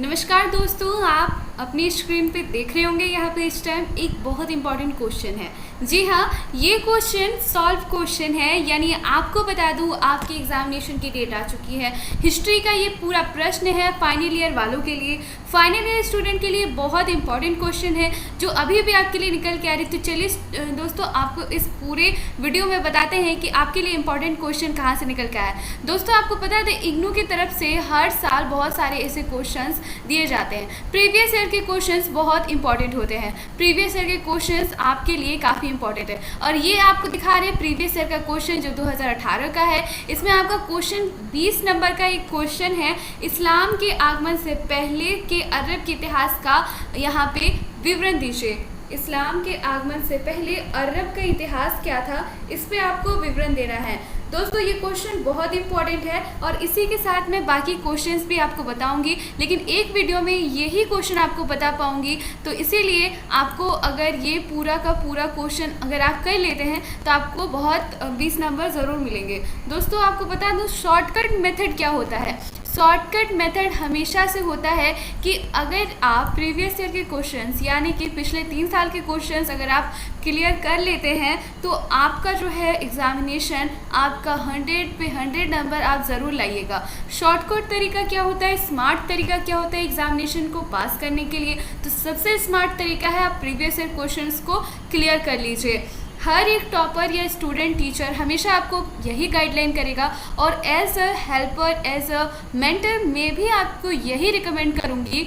नमस्कार दोस्तों, आप अपनी स्क्रीन पे देख रहे होंगे यहाँ पे इस टाइम एक बहुत इंपॉर्टेंट क्वेश्चन है। जी हाँ, ये क्वेश्चन सॉल्व क्वेश्चन है, यानी आपको बता दूँ आपकी एग्जामिनेशन की डेट आ चुकी है। हिस्ट्री का ये पूरा प्रश्न है फाइनल ईयर वालों के लिए, फाइनल ईयर स्टूडेंट के लिए बहुत इंपॉर्टेंट क्वेश्चन है जो अभी भी आपके लिए निकल के आ रही। तो चलिए दोस्तों, आपको इस पूरे वीडियो में बताते हैं कि आपके लिए इंपॉर्टेंट क्वेश्चन कहाँ से निकल के आया है। दोस्तों आपको बता दें, इग्नू की तरफ से हर साल बहुत सारे ऐसे क्वेश्चंस दिए जाते हैं। प्रीवियस ईयर के क्वेश्चंस बहुत इंपॉर्टेंट होते हैं। प्रीवियस ईयर के क्वेश्चंस आपके लिए काफ़ी इंपॉर्टेंट है और ये आपको दिखा रहे हैं प्रीवियस ईयर का क्वेश्चन जो 2018 का है। इसमें आपका क्वेश्चन 20 नंबर का एक क्वेश्चन है, इस्लाम के आगमन से पहले के अरब के इतिहास का यहाँ पे विवरण दीजिए। इस्लाम के आगमन से पहले अरब का इतिहास क्या था, इस पे आपको विवरण देना है। दोस्तों ये क्वेश्चन बहुत इंपॉर्टेंट है और इसी के साथ मैं बाकी क्वेश्चंस भी आपको बताऊंगी, लेकिन एक वीडियो में यही क्वेश्चन आपको बता पाऊंगी। तो इसीलिए आपको अगर ये पूरा का पूरा क्वेश्चन अगर आप कर लेते हैं तो आपको बहुत 20 नंबर ज़रूर मिलेंगे। दोस्तों आपको बता दूँ शॉर्टकट मेथड क्या होता है। शॉर्टकट मेथड हमेशा से होता है कि अगर आप प्रीवियस ईयर के क्वेश्चंस यानी कि पिछले 3 साल के क्वेश्चंस अगर आप क्लियर कर लेते हैं तो आपका जो है एग्जामिनेशन आपका 100 पे 100 नंबर आप ज़रूर लाइएगा। शॉर्टकट तरीका क्या होता है, स्मार्ट तरीका क्या होता है एग्जामिनेशन को पास करने के लिए, तो सबसे स्मार्ट तरीका है आप प्रीवियस ईयर क्वेश्चंस को क्लियर कर लीजिए। हर एक टॉपर या स्टूडेंट टीचर हमेशा आपको यही गाइडलाइन करेगा और as a helper, as a mentor मैं भी आपको यही रिकमेंड करूँगी,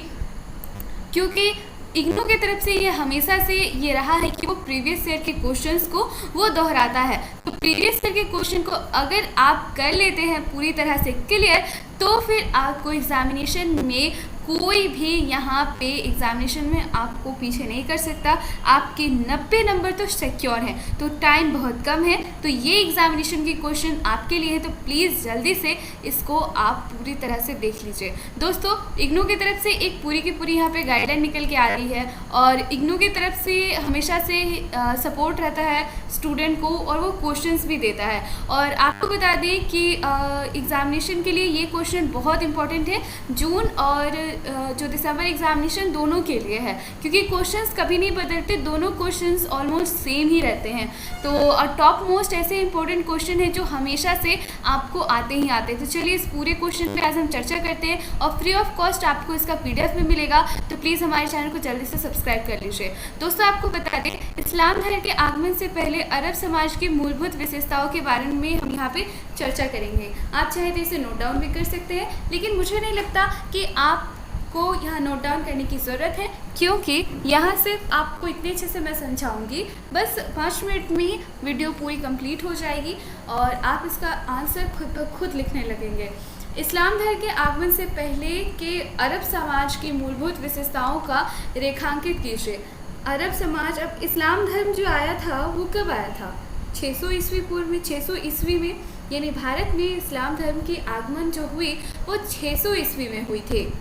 क्योंकि इग्नू की तरफ से ये हमेशा से ये रहा है कि वो प्रीवियस ईयर के क्वेश्चंस को वो दोहराता है। तो प्रीवियस ईयर के क्वेश्चन को अगर आप कर लेते हैं पूरी तरह से क्लियर, तो फिर आपको एग्जामिनेशन में कोई भी यहाँ पे एग्जामिनेशन में आपको पीछे नहीं कर सकता। आपके 90 नंबर तो सिक्योर हैं। तो टाइम बहुत कम है, तो ये एग्जामिनेशन की क्वेश्चन आपके लिए है, तो प्लीज़ जल्दी से इसको आप पूरी तरह से देख लीजिए। दोस्तों इग्नू की तरफ से एक पूरी की पूरी यहाँ पे गाइडलाइन निकल के आ रही है और इग्नू की तरफ से हमेशा से सपोर्ट रहता है स्टूडेंट को और वो क्वेश्चंस भी देता है। और आपको बता दें कि एग्जामिनेशन के लिए ये क्वेश्चन बहुत इंपॉर्टेंट है। जून और जो दिसंबर एग्जामिनेशन दोनों के लिए है, क्योंकि क्वेश्चंस कभी नहीं बदलते, दोनों क्वेश्चंस ऑलमोस्ट सेम ही रहते हैं। तो टॉप मोस्ट ऐसे इंपॉर्टेंट क्वेश्चन है जो हमेशा से आपको आते ही आते हैं। तो चलिए इस पूरे क्वेश्चन पे आज हम चर्चा करते हैं और फ्री ऑफ कॉस्ट आपको इसका PDF में मिलेगा। तो प्लीज़ हमारे चैनल को जल्दी से सब्सक्राइब कर लीजिए। दोस्तों आपको बता दें, इस्लाम धर्म के आगमन से पहले अरब समाज की मूलभूत विशेषताओं के बारे में हम यहाँ पे चर्चा करेंगे। आप चाहे तो इसे नोट डाउन भी कर सकते हैं, लेकिन मुझे नहीं लगता कि आप को यहाँ नोट डाउन करने की ज़रूरत है, क्योंकि यहाँ से आपको इतने अच्छे से मैं समझाऊंगी, बस 5 मिनट में ही वीडियो पूरी कंप्लीट हो जाएगी और आप इसका आंसर खुद लिखने लगेंगे। इस्लाम धर्म के आगमन से पहले के अरब समाज की मूलभूत विशेषताओं का रेखांकित कीजिए। अरब समाज, अब इस्लाम धर्म जो आया था वो कब आया था? 600 ईस्वी पूर्व में, 600 ईस्वी में, यानी भारत में इस्लाम धर्म की आगमन जो हुई वो 600 ईस्वी में हुई थी।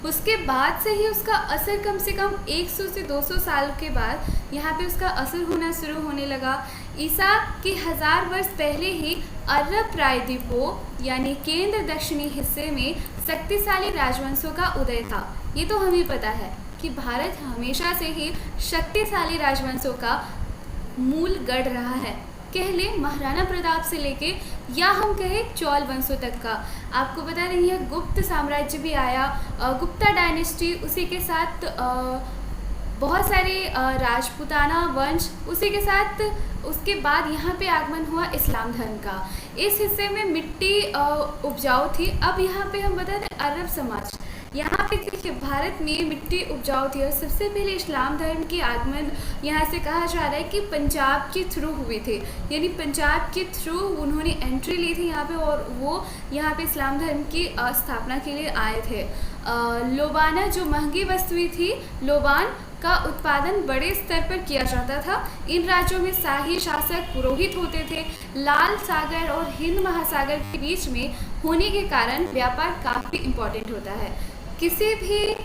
उसके बाद से ही उसका असर कम से कम 100 से 200 साल के बाद यहाँ पे उसका असर होना शुरू होने लगा। ईसा के 1000 वर्ष पहले ही अरब प्रायद्वीपों यानी केंद्र दक्षिणी हिस्से में शक्तिशाली राजवंशों का उदय था। ये तो हमें पता है कि भारत हमेशा से ही शक्तिशाली राजवंशों का मूल गढ़ रहा है। कह लें महाराणा प्रताप से लेके या हम कहें चौल वंशों तक का। आपको बता रही है गुप्त साम्राज्य भी आया, गुप्ता डायनेस्टी, उसी के साथ बहुत सारे राजपूताना वंश, उसी के साथ उसके बाद यहाँ पे आगमन हुआ इस्लाम धर्म का। इस हिस्से में मिट्टी उपजाऊ थी। अब यहाँ पे हम बता दें अरब समाज, यहाँ पे देखिए भारत में मिट्टी उपजाऊ थी और सबसे पहले इस्लाम धर्म की आगमन यहाँ से कहा जा रहा है कि पंजाब के थ्रू हुई थी, यानी पंजाब के थ्रू उन्होंने एंट्री ली थी यहाँ पे और वो यहाँ पे इस्लाम धर्म की स्थापना के लिए आए थे। लोबाना जो महंगी वस्तुएं थी, लोबान का उत्पादन बड़े स्तर पर किया जाता था। इन राज्यों में शाही शासक पुरोहित होते थे। लाल सागर और हिंद महासागर के बीच में होने के कारण व्यापार काफ़ी इम्पोर्टेंट होता है। किसी भी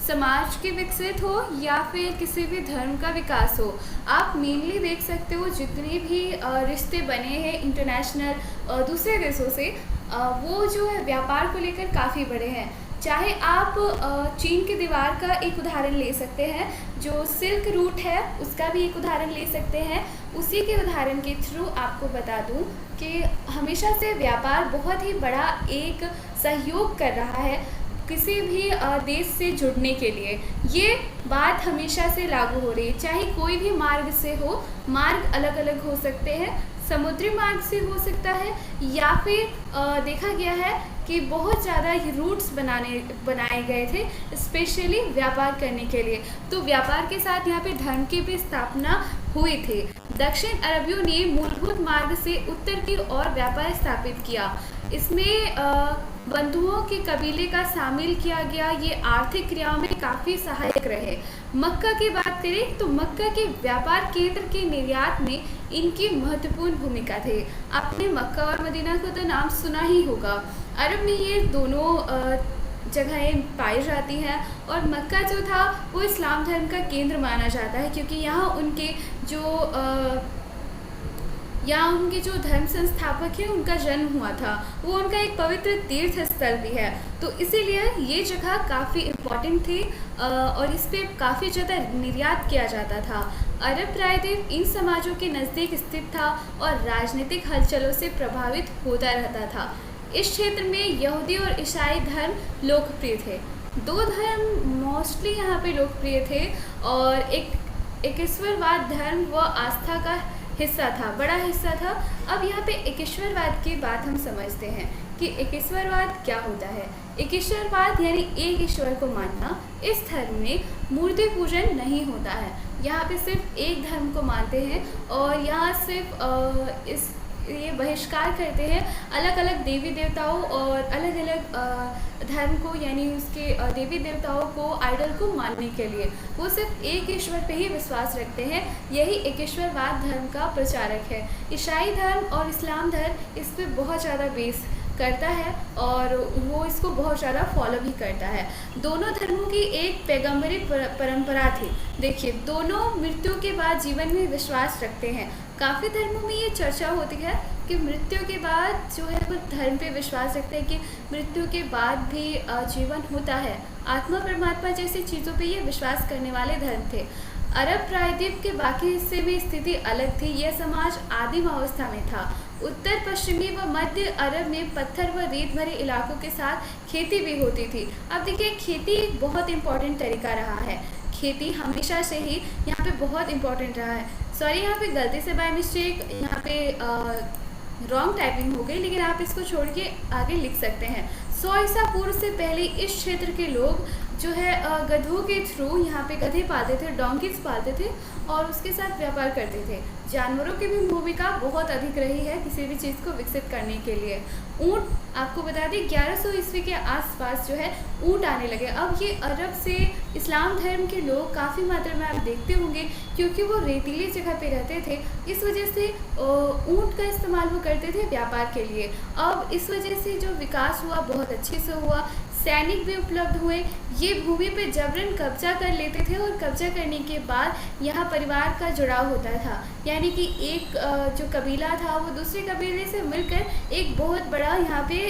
समाज के विकसित हो या फिर किसी भी धर्म का विकास हो, आप मेनली देख सकते हो जितने भी रिश्ते बने हैं इंटरनेशनल दूसरे देशों से, वो जो है व्यापार को लेकर काफ़ी बड़े हैं। चाहे आप चीन की दीवार का एक उदाहरण ले सकते हैं, जो सिल्क रूट है उसका भी एक उदाहरण ले सकते हैं। उसी के उदाहरण के थ्रू आपको बता दूं कि हमेशा से व्यापार बहुत ही बड़ा एक सहयोग कर रहा है किसी भी देश से जुड़ने के लिए। ये बात हमेशा से लागू हो रही है, चाहे कोई भी मार्ग से हो। मार्ग अलग अलग हो सकते हैं, समुद्री मार्ग से हो सकता है या फिर देखा गया है कि बहुत ज़्यादा रूट्स बनाए गए थे स्पेशली व्यापार करने के लिए। तो व्यापार के साथ यहाँ पे धर्म की भी स्थापना हुई थी। दक्षिण अरबियों ने मूलभूत मार्ग से उत्तर की ओर व्यापार स्थापित किया। इसमें बंधुओं के कबीले का शामिल किया गया। ये आर्थिक क्रियाओं में काफ़ी सहायक रहे। मक्का की बात करें तो मक्का के व्यापार केंद्र के निर्यात में इनकी महत्वपूर्ण भूमिका थी। आपने मक्का और मदीना को तो नाम सुना ही होगा। अरब में ये दोनों जगहें पाई जाती हैं और मक्का जो था वो इस्लाम धर्म का केंद्र माना जाता है, क्योंकि यहाँ उनके जो धर्म संस्थापक हैं उनका जन्म हुआ था। वो उनका एक पवित्र तीर्थ स्थल भी है, तो इसीलिए ये जगह काफ़ी इम्पोर्टेंट थी और इस पर काफ़ी ज़्यादा निर्यात किया जाता था। अरब प्रायद्वीप इन समाजों के नज़दीक स्थित था और राजनीतिक हलचलों से प्रभावित होता रहता था। इस क्षेत्र में यहूदी और ईसाई धर्म लोकप्रिय थे। दो धर्म मोस्टली यहाँ पे लोकप्रिय थे और एक ईश्वरवाद धर्म व आस्था का हिस्सा था, बड़ा हिस्सा था। अब यहाँ पे एकेश्वरवाद की बात हम समझते हैं कि एकेश्वरवाद क्या होता है। एकेश्वरवाद यानी एक ईश्वर को मानना। इस धर्म में मूर्ति पूजन नहीं होता है। यहाँ पे सिर्फ एक धर्म को मानते हैं और यहाँ सिर्फ ये बहिष्कार करते हैं अलग अलग देवी देवताओं और अलग अलग धर्म को, यानी उसके देवी देवताओं को, आइडल को मानने के लिए। वो सिर्फ एक ईश्वर पे ही विश्वास रखते हैं। यही एकेश्वरवाद धर्म का प्रचारक है। ईसाई धर्म और इस्लाम धर्म इस पर बहुत ज़्यादा बेस करता है और वो इसको बहुत ज़्यादा फॉलो भी करता है। दोनों धर्मों की एक पैगंबरी परंपरा थी। देखिए, दोनों मृत्यु के बाद जीवन में विश्वास रखते हैं। काफ़ी धर्मों में ये चर्चा होती है कि मृत्यु के बाद जो है वो धर्म पे विश्वास रखते हैं कि मृत्यु के बाद भी जीवन होता है। आत्मा परमात्मा जैसी चीज़ों पे ये विश्वास करने वाले धर्म थे। अरब प्रायद्वीप के बाकी हिस्से में स्थिति अलग थी। यह समाज आदिम अवस्था में था। उत्तर पश्चिमी व मध्य अरब में पत्थर व रेत भरे इलाकों के साथ खेती भी होती थी। अब देखिए, खेती एक बहुत इम्पोर्टेंट तरीका रहा है। खेती हमेशा से ही यहाँ पे बहुत इम्पोर्टेंट रहा है। सॉरी, यहाँ पे गलती से बाय मिस्टेक यहाँ पे रॉन्ग टाइपिंग हो गई, लेकिन आप इसको छोड़ के आगे लिख सकते हैं। 100 ईसा पूर्व से पहले इस क्षेत्र के लोग जो है गधों के थ्रू यहाँ पे गधे पालते थे, डोंकीज पालते थे और उसके साथ व्यापार करते थे। जानवरों की भी भूमिका बहुत अधिक रही है किसी भी चीज़ को विकसित करने के लिए। ऊँट, आपको बता दें 1100 ईस्वी के आसपास जो है ऊँट आने लगे। अब ये अरब से इस्लाम धर्म के लोग काफ़ी मात्रा में आप देखते होंगे, क्योंकि वो रेतीली जगह पे रहते थे, इस वजह से ऊँट का इस्तेमाल वो करते थे व्यापार के लिए। अब इस वजह से जो विकास हुआ बहुत अच्छे से हुआ। सैनिक भी उपलब्ध हुए। ये भूमि पे जबरन कब्जा कर लेते थे और कब्जा करने के बाद यहाँ परिवार का जुड़ाव होता था, यानी कि एक जो कबीला था वो दूसरे कबीले से मिलकर एक बहुत बड़ा यहाँ पे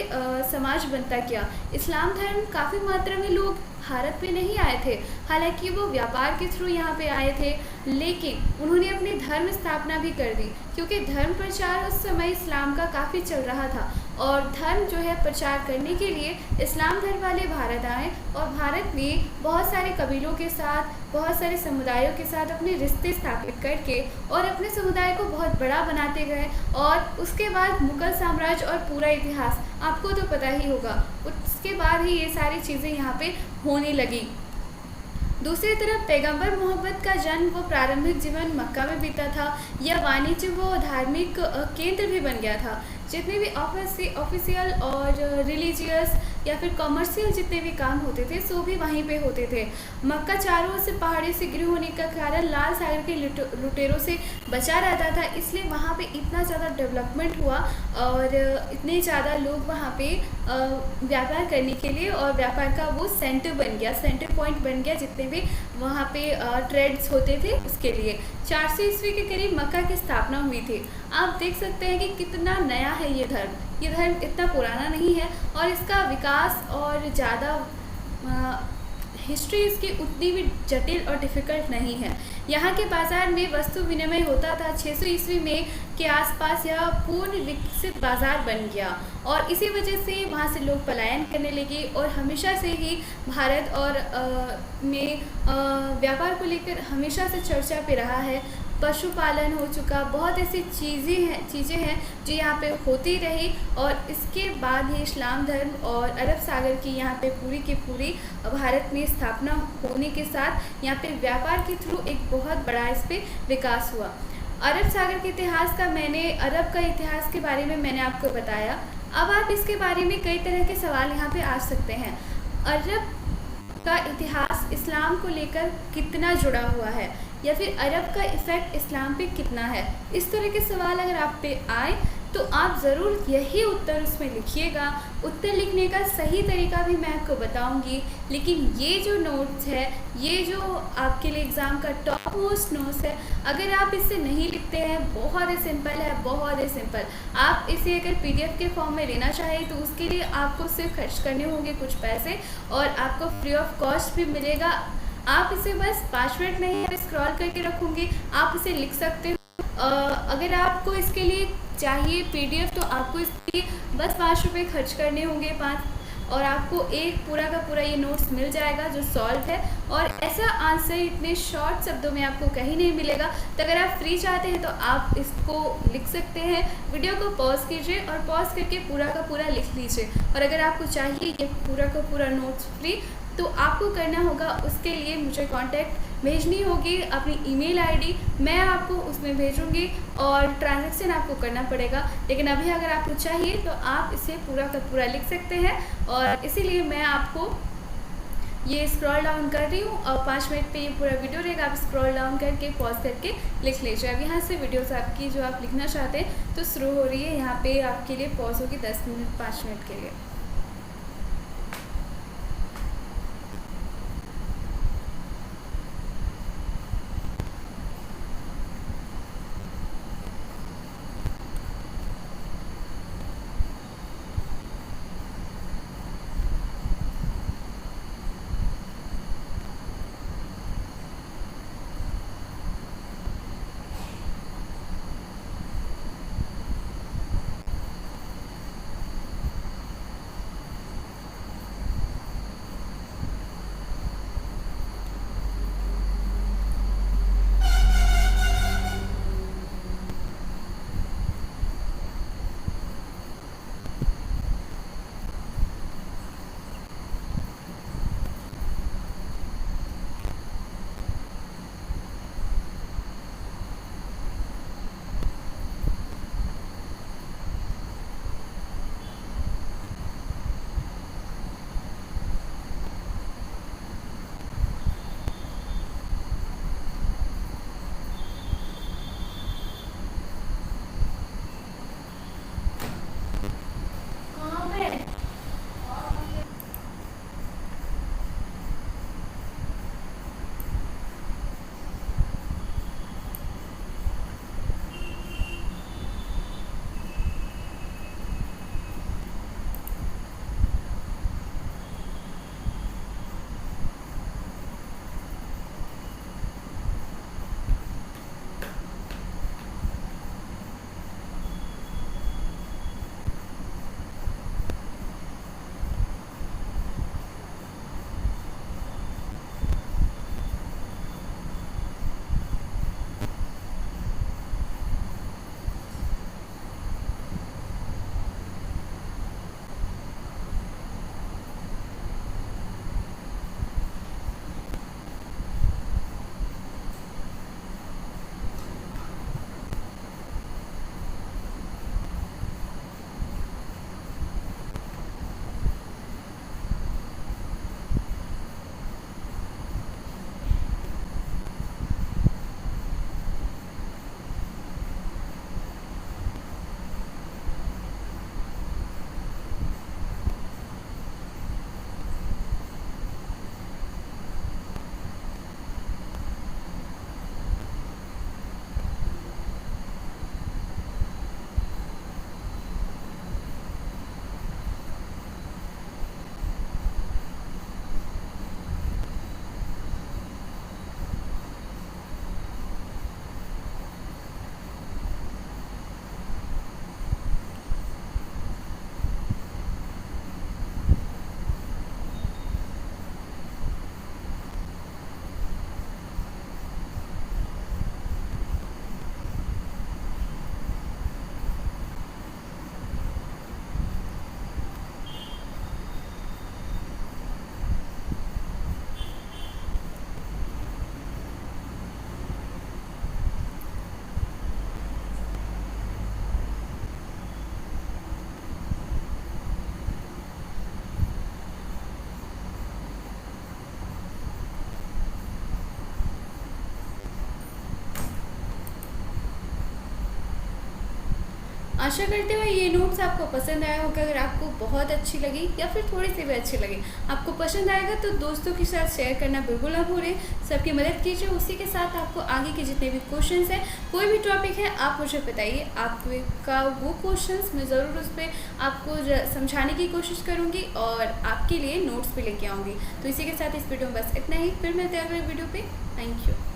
समाज बनता गया। इस्लाम धर्म काफ़ी मात्रा में लोग भारत पे नहीं आए थे, हालांकि वो व्यापार के थ्रू यहाँ पे आए थे, लेकिन उन्होंने अपनी धर्म स्थापना भी कर दी, क्योंकि धर्म प्रचार उस समय इस्लाम का काफ़ी चल रहा था और धर्म जो है प्रचार करने के लिए इस्लाम धर्म वाले भारत आए और भारत में बहुत सारे कबीलों के साथ, बहुत सारे समुदायों के साथ अपने रिश्ते स्थापित करके और अपने समुदाय को बहुत बड़ा बनाते गए। और उसके बाद मुगल साम्राज्य और पूरा इतिहास आपको तो पता ही होगा। उसके बाद ही ये सारी चीज़ें यहाँ पे होने लगी। दूसरी तरफ पैगंबर मोहम्मद का जन्म व प्रारंभिक जीवन मक्का में बीता था। यह वाणिज्य व धार्मिक केंद्र भी बन गया था। जितने भी ऑफिशियल और रिलीजियस या फिर कमर्शियल जितने भी काम होते थे सो भी वहीं पे होते थे। मक्का चारों ओर से पहाड़ी से घिरे होने का कारण लाल सागर के लुटेरों से बचा रहता था, इसलिए वहाँ पे इतना ज़्यादा डेवलपमेंट हुआ और इतने ज़्यादा लोग वहाँ पे व्यापार करने के लिए और व्यापार का वो सेंटर बन गया, सेंटर पॉइंट बन गया। जितने भी वहाँ पे ट्रेड्स होते थे उसके लिए 400 ईस्वी के करीब मक्का की स्थापना हुई थी। आप देख सकते हैं कि कितना नया है ये धर्म। ये धर्म इतना पुराना नहीं है और इसका विकास और ज़्यादा हिस्ट्री इसकी उतनी भी जटिल और डिफ़िकल्ट नहीं है। यहाँ के बाज़ार में वस्तु विनिमय होता था। 600 ईस्वी में के आसपास यह पूर्ण विकसित बाज़ार बन गया और इसी वजह से वहाँ से लोग पलायन करने लगे और हमेशा से ही भारत और में व्यापार को लेकर हमेशा से चर्चा पे रहा है। पशुपालन हो चुका, बहुत ऐसी चीज़ें हैं जो यहाँ पे होती रही और इसके बाद ही इस्लाम धर्म और अरब सागर की यहाँ पे पूरी की पूरी भारत में स्थापना होने के साथ यहाँ पे व्यापार के थ्रू एक बहुत बड़ा इस पर विकास हुआ। अरब सागर के इतिहास का अरब का इतिहास के बारे में मैंने आपको बताया। अब आप इसके बारे में कई तरह के सवाल यहाँ पे आ सकते हैं। अरब का इतिहास इस्लाम को लेकर कितना जुड़ा हुआ है या फिर अरब का इफ़ेक्ट इस्लाम पे कितना है, इस तरह के सवाल अगर आप पे आए तो आप ज़रूर यही उत्तर उसमें लिखिएगा। उत्तर लिखने का सही तरीका भी मैं आपको बताऊंगी, लेकिन ये जो नोट्स है, ये जो आपके लिए एग्ज़ाम का टॉप मोस्ट नोट्स है, अगर आप इसे नहीं लिखते हैं, बहुत ही सिंपल है, बहुत ही सिंपल। आप इसे अगर PDF के फॉर्म में लेना चाहें तो उसके लिए आपको सिर्फ खर्च करने होंगे कुछ पैसे और आपको फ्री ऑफ कॉस्ट भी मिलेगा। आप इसे बस 5 मिनट नहीं स्क्रॉल करके रखूँगी, आप इसे लिख सकते हो। अगर आपको इसके लिए चाहिए PDF तो आपको इसके लिए बस 5 रुपये खर्च करने होंगे 5, और आपको एक पूरा का पूरा ये नोट्स मिल जाएगा जो सॉल्व है। और ऐसा आंसर इतने शॉर्ट शब्दों में आपको कहीं नहीं मिलेगा। तो अगर आप फ्री चाहते हैं तो आप इसको लिख सकते हैं। वीडियो को पॉज कीजिए और पॉज करके पूरा का पूरा लिख लीजिए। और अगर आपको चाहिए ये पूरा का पूरा नोट्स फ्री तो आपको करना होगा, उसके लिए मुझे कांटेक्ट भेजनी होगी अपनी ईमेल आईडी, मैं आपको उसमें भेजूंगी और ट्रांजैक्शन आपको करना पड़ेगा। लेकिन अभी अगर आपको चाहिए तो आप इसे पूरा का पूरा लिख सकते हैं और इसीलिए मैं आपको ये स्क्रॉल डाउन कर रही हूँ और 5 मिनट पे ये पूरा वीडियो रहेगा। आप स्क्रॉल डाउन करके पॉज करके लिख लीजिए। अब यहाँ से वीडियोस आपकी जो आप लिखना चाहते हैं तो शुरू हो रही है। यहाँ पे आपके लिए पॉज होगी 10 मिनट 5 मिनट के लिए। आशा करते हुए ये नोट्स आपको पसंद आया होगा। अगर आपको बहुत अच्छी लगी या फिर थोड़ी सी भी अच्छी लगी, आपको पसंद आएगा तो दोस्तों के साथ शेयर करना बिल्कुल ना भूलें। सबकी मदद कीजिए। उसी के साथ आपको आगे के जितने भी क्वेश्चंस हैं, कोई भी टॉपिक है, आप मुझे बताइए। आपका वो क्वेश्चंस मैं ज़रूर उस पर आपको समझाने की कोशिश करूँगी और आपके लिए नोट्स भी लेके आऊँगी। तो इसी के साथ इस वीडियो में बस इतना ही। फिर मिलते हैं अगले वीडियो पे। Thank you.